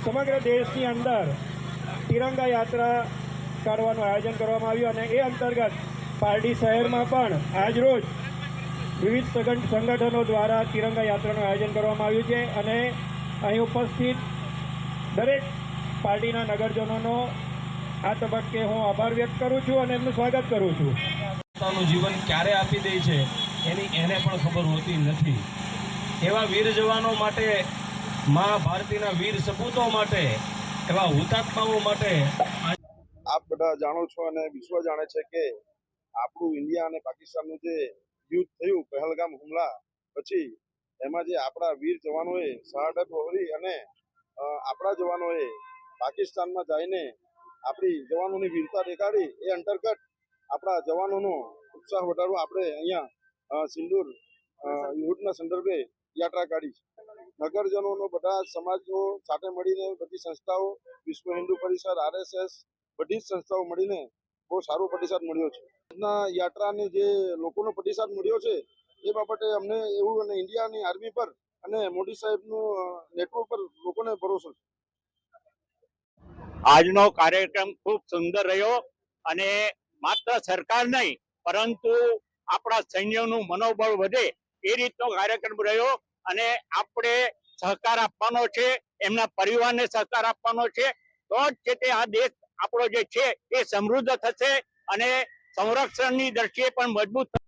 સમગ્ર દેશની અંદર તિરંગા યાત્રા કાઢવાનું આયોજન કરવામાં આવ્યું અને એ અંતર્ગત પારડી શહેરમાં પણ આજરોજ વિવિધ સંગઠનો દ્વારા તિરંગા યાત્રાનું આયોજન કરવામાં આવ્યું છે અને અહીં ઉપસ્થિત દરેક પાર્ટીના નગરજનોનો આ તબક્કે હું આભાર વ્યક્ત કરું છું અને એમનું સ્વાગત કરું છું. પોતાનું જીવન ક્યારે આપી દે છે એને પણ ખબર હોતી નથી. એવા વીર જવાનો માટે, મા ભારતીના વીર સપૂતો માટે, એવા હુતાત્માઓ માટે આપ બધા જાણો છો અને વિશ્વ જાણે છે કે આપણું ઇન્ડિયા અને પાકિસ્તાનનું જે યુદ્ધ થયું પહેલગામ હુમલા પછી, એમાં જે આપણા વીર જવાનોએ શહાદત વહોરી અને આપણા જવાનોએ પાકિસ્તાનમાં જઈને આપણી જવાનોની વીરતા દેખાડી, એ અંતર્ગત આપણા જવાનોનો ઉત્સાહ વધારવા આપણે અહીંયા સિંદૂર યુદ્ધના સંદર્ભે યાત્રા કાઢી છે. નગરજનોનો બધા સમાજો સાથે મળીને બધી સંસ્થાઓ, વિશ્વ હિન્દુ પરિષદ, RSS, બધી જ સંસ્થાઓ મળીને બહુ સારો પ્રતિસાદ મળ્યો છે. આજના યાત્રાને જે લોકોનો પ્રતિસાદ મળ્યો છે એ બાબતે અમને એવું અને ઇન્ડિયાની આર્મી પર અને મોદી સાહેબનું નેતૃત્વ પર લોકોને ભરોસો છે. આજનો કાર્યક્રમ ખૂબ સુંદર રહ્યો અને માત્ર સરકાર નહીં પરંતુ આપણા સૈન્યનું મનોબળ વધે એ રીતનો કાર્યક્રમ રહ્યો અને આપણે સહકાર આપવાનો છે, એમના પરિવારને સહકાર આપવાનો છે, તો જ છે તે આ દેશ આપણો જે છે એ સમૃદ્ધ થશે અને સંરક્ષણની દ્રષ્ટિએ પણ મજબૂત થશે.